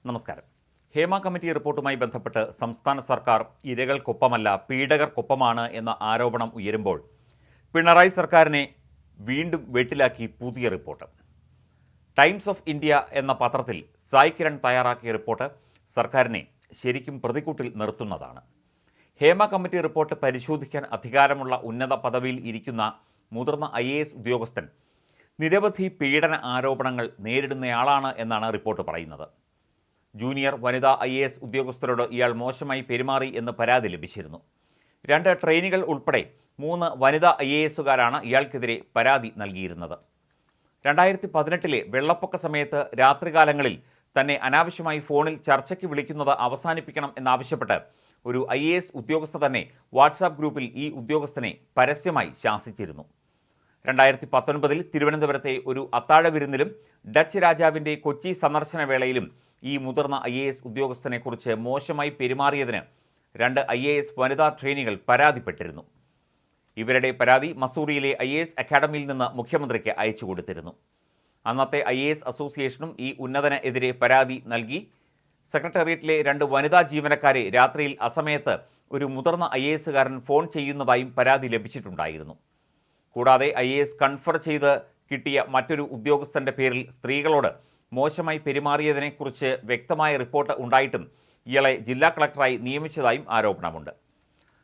നമസ്കാരം. ഹേമ കമ്മിറ്റി റിപ്പോർട്ടുമായി ബന്ധപ്പെട്ട് സംസ്ഥാന സർക്കാർ ഇരകൾക്കൊപ്പമല്ല പീഡകർക്കൊപ്പമാണ് എന്ന ആരോപണം ഉയരുമ്പോൾ പിണറായി സർക്കാരിനെ വീണ്ടും വെട്ടിലാക്കി പുതിയ റിപ്പോർട്ട്. ടൈംസ് ഓഫ് ഇന്ത്യ എന്ന പത്രത്തിൽ സായ് കിരൺ തയ്യാറാക്കിയ റിപ്പോർട്ട് സർക്കാരിനെ ശരിക്കും പ്രതിക്കൂട്ടിൽ നിർത്തുന്നതാണ്. ഹേമ കമ്മിറ്റി റിപ്പോർട്ട് പരിശോധിക്കാൻ അധികാരമുള്ള ഉന്നത പദവിയിൽ ഇരിക്കുന്ന മുതിർന്ന IAS ഉദ്യോഗസ്ഥൻ നിരവധി പീഡന ആരോപണങ്ങൾ നേരിടുന്നയാളാണ് എന്നാണ് റിപ്പോർട്ട് പറയുന്നത്. ജൂനിയർ വനിതാ IAS ഉദ്യോഗസ്ഥരോട് ഇയാൾ മോശമായി പെരുമാറി എന്ന് പരാതി ലഭിച്ചിരുന്നു. 2 ട്രെയിനികൾ ഉൾപ്പെടെ 3 വനിതാ IASകാരാണ് ഇയാൾക്കെതിരെ പരാതി നൽകിയിരുന്നത്. 2018 വെള്ളപ്പൊക്ക സമയത്ത് രാത്രികാലങ്ങളിൽ തന്നെ അനാവശ്യമായി ഫോണിൽ ചർച്ചയ്ക്ക് വിളിക്കുന്നത് അവസാനിപ്പിക്കണം എന്നാവശ്യപ്പെട്ട് ഒരു IAS ഉദ്യോഗസ്ഥ തന്നെ വാട്സാപ്പ് ഗ്രൂപ്പിൽ ഈ ഉദ്യോഗസ്ഥനെ പരസ്യമായി ശാസിച്ചിരുന്നു. 2019 തിരുവനന്തപുരത്തെ ഒരു അത്താഴ വിരുന്നിലും ഡച്ച് രാജാവിൻ്റെ കൊച്ചി സന്ദർശന വേളയിലും ഈ മുതിർന്ന IAS ഉദ്യോഗസ്ഥനെക്കുറിച്ച് മോശമായി പെരുമാറിയതിന് 2 IAS വനിതാ ട്രെയിനികൾ പരാതിപ്പെട്ടിരുന്നു. ഇവരുടെ പരാതി മസൂറിയിലെ IAS അക്കാഡമിയിൽ നിന്ന് മുഖ്യമന്ത്രിക്ക് അയച്ചു കൊടുത്തിരുന്നു. അന്നത്തെ IAS അസോസിയേഷനും ഈ ഉന്നതനെതിരെ പരാതി നൽകി. സെക്രട്ടേറിയറ്റിലെ 2 വനിതാ ജീവനക്കാരെ രാത്രിയിൽ അസമയത്ത് ഒരു മുതിർന്ന IASകാരൻ ഫോൺ ചെയ്യുന്നതായും പരാതി ലഭിച്ചിട്ടുണ്ടായിരുന്നു. കൂടാതെ IAS കൺഫർ ചെയ്ത് കിട്ടിയ മറ്റൊരു ഉദ്യോഗസ്ഥൻ്റെ പേരിൽ സ്ത്രീകളോട് മോശമായി പെരുമാറിയതിനെക്കുറിച്ച് വ്യക്തമായ റിപ്പോർട്ട് ഉണ്ടായിട്ടും ഇയാളെ ജില്ലാ കളക്ടറായി നിയമിച്ചതായും ആരോപണമുണ്ട്.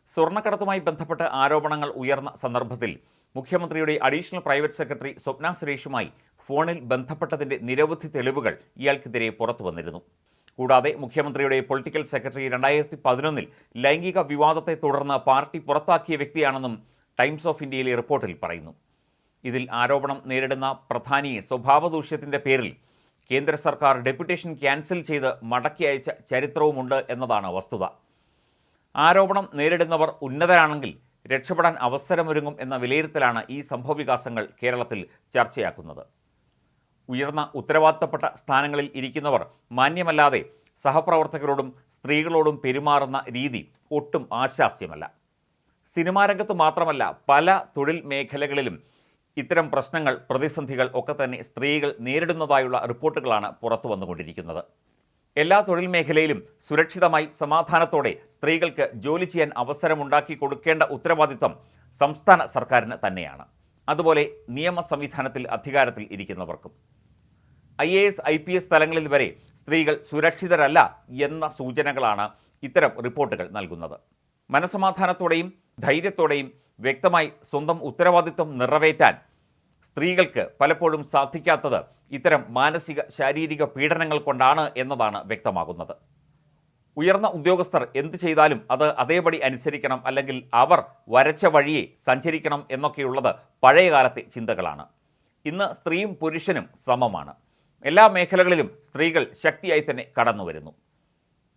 സ്വർണ്ണക്കടത്തുമായി ബന്ധപ്പെട്ട് ആരോപണങ്ങൾ ഉയർന്ന സന്ദർഭത്തിൽ മുഖ്യമന്ത്രിയുടെ അഡീഷണൽ പ്രൈവറ്റ് സെക്രട്ടറി സ്വപ്ന സുരേഷുമായി ഫോണിൽ ബന്ധപ്പെട്ടതിൻ്റെ നിരവധി തെളിവുകൾ ഇയാൾക്കെതിരെ പുറത്തു വന്നിരുന്നു. കൂടാതെ മുഖ്യമന്ത്രിയുടെ പൊളിറ്റിക്കൽ സെക്രട്ടറി 2011 ലൈംഗിക വിവാദത്തെ തുടർന്ന് പാർട്ടി പുറത്താക്കിയ വ്യക്തിയാണെന്നും ടൈംസ് ഓഫ് ഇന്ത്യയിലെ റിപ്പോർട്ടിൽ പറയുന്നു. ഇതിൽ ആരോപണം നേരിടുന്ന പ്രധാനിയെ സ്വഭാവദൂഷ്യത്തിൻ്റെ പേരിൽ കേന്ദ്ര സർക്കാർ ഡെപ്യൂട്ടേഷൻ ക്യാൻസൽ ചെയ്ത് മടക്കി അയച്ച ചരിത്രവുമുണ്ട് എന്നതാണ് വസ്തുത. ആരോപണം നേരിടുന്നവർ ഉന്നതരാണെങ്കിൽ രക്ഷപ്പെടാൻ അവസരമൊരുങ്ങും എന്ന വിലയിരുത്തലാണ് ഈ സംഭവവികാസങ്ങൾ കേരളത്തിൽ ചർച്ചയാക്കുന്നത്. ഉയർന്ന ഉത്തരവാദിത്തപ്പെട്ട സ്ഥാനങ്ങളിൽ ഇരിക്കുന്നവർ മാന്യമല്ലാതെ സഹപ്രവർത്തകരോടും സ്ത്രീകളോടും പെരുമാറുന്ന രീതി ഒട്ടും ആശാസ്യമല്ല. സിനിമാ രംഗത്ത് മാത്രമല്ല, പല തൊഴിൽ മേഖലകളിലും ഇത്തരം പ്രശ്നങ്ങൾ, പ്രതിസന്ധികൾ ഒക്കെ തന്നെ സ്ത്രീകൾ നേരിടുന്നതായുള്ള റിപ്പോർട്ടുകളാണ് പുറത്തു വന്നുകൊണ്ടിരിക്കുന്നത്. എല്ലാ തൊഴിൽ മേഖലയിലും സുരക്ഷിതമായി സമാധാനത്തോടെ സ്ത്രീകൾക്ക് ജോലി ചെയ്യാൻ അവസരമുണ്ടാക്കി കൊടുക്കേണ്ട ഉത്തരവാദിത്തം സംസ്ഥാന സർക്കാരിന് തന്നെയാണ്. അതുപോലെ നിയമ സംവിധാനത്തിൽ അധികാരത്തിൽ ഇരിക്കുന്നവർക്കും. IAS IPS തലങ്ങളിൽ വരെ സ്ത്രീകൾ സുരക്ഷിതരല്ല എന്ന സൂചനകളാണ് ഇത്തരം റിപ്പോർട്ടുകൾ നൽകുന്നത്. മനസമാധാനത്തോടെയും ധൈര്യത്തോടെയും വ്യക്തമായി സ്വന്തം ഉത്തരവാദിത്വം നിറവേറ്റാൻ സ്ത്രീകൾക്ക് പലപ്പോഴും സാധിക്കാത്തത് ഇത്തരം മാനസിക ശാരീരിക പീഡനങ്ങൾ കൊണ്ടാണ് എന്നതാണ് വ്യക്തമാകുന്നത്. ഉയർന്ന ഉദ്യോഗസ്ഥർ എന്ത് ചെയ്താലും അത് അതേപടി അനുസരിക്കണം, അല്ലെങ്കിൽ അവർ വരച്ച വഴിയെ സഞ്ചരിക്കണം എന്നൊക്കെയുള്ളത് പഴയകാലത്തെ ചിന്തകളാണ്. ഇന്ന് സ്ത്രീയും പുരുഷനും സമമാണ്. എല്ലാ മേഖലകളിലും സ്ത്രീകൾ ശക്തിയായി തന്നെ കടന്നു വരുന്നു.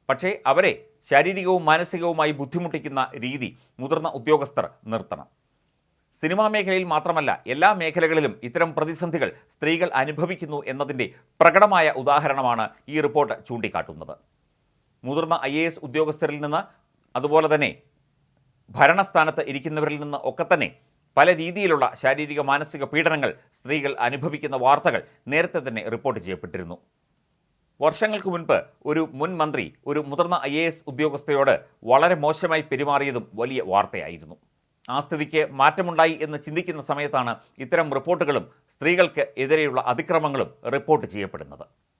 പക്ഷേ അവരെ ശാരീരികവും മാനസികവുമായി ബുദ്ധിമുട്ടിക്കുന്ന രീതി മുതിർന്ന ഉദ്യോഗസ്ഥർ നിർത്തണം. സിനിമാ മേഖലയിൽ മാത്രമല്ല, എല്ലാ മേഖലകളിലും ഇത്തരം പ്രതിസന്ധികൾ സ്ത്രീകൾ അനുഭവിക്കുന്നു എന്നതിൻ്റെ പ്രകടമായ ഉദാഹരണമാണ് ഈ റിപ്പോർട്ട് ചൂണ്ടിക്കാട്ടുന്നത്. മുതിർന്ന IAS ഉദ്യോഗസ്ഥരിൽ നിന്ന്, അതുപോലെ തന്നെ ഭരണസ്ഥാനത്ത് ഇരിക്കുന്നവരിൽ നിന്ന് ഒക്കെ തന്നെ പല രീതിയിലുള്ള ശാരീരിക മാനസിക പീഡനങ്ങൾ സ്ത്രീകൾ അനുഭവിക്കുന്ന വാർത്തകൾ നേരത്തെ തന്നെ റിപ്പോർട്ട് ചെയ്യപ്പെട്ടിരുന്നു. വർഷങ്ങൾക്ക് മുൻപ് ഒരു മുൻ മന്ത്രി ഒരു മുതിർന്ന IAS ഉദ്യോഗസ്ഥയോട് വളരെ മോശമായി പെരുമാറിയതും വലിയ വാർത്തയായിരുന്നു. ആ സ്ഥിതിക്ക് മാറ്റമുണ്ടായി എന്ന് ചിന്തിക്കുന്ന സമയത്താണ് ഇത്തരം റിപ്പോർട്ടുകളും സ്ത്രീകൾക്ക് എതിരെയുള്ള അതിക്രമങ്ങളും റിപ്പോർട്ട് ചെയ്യപ്പെടുന്നത്.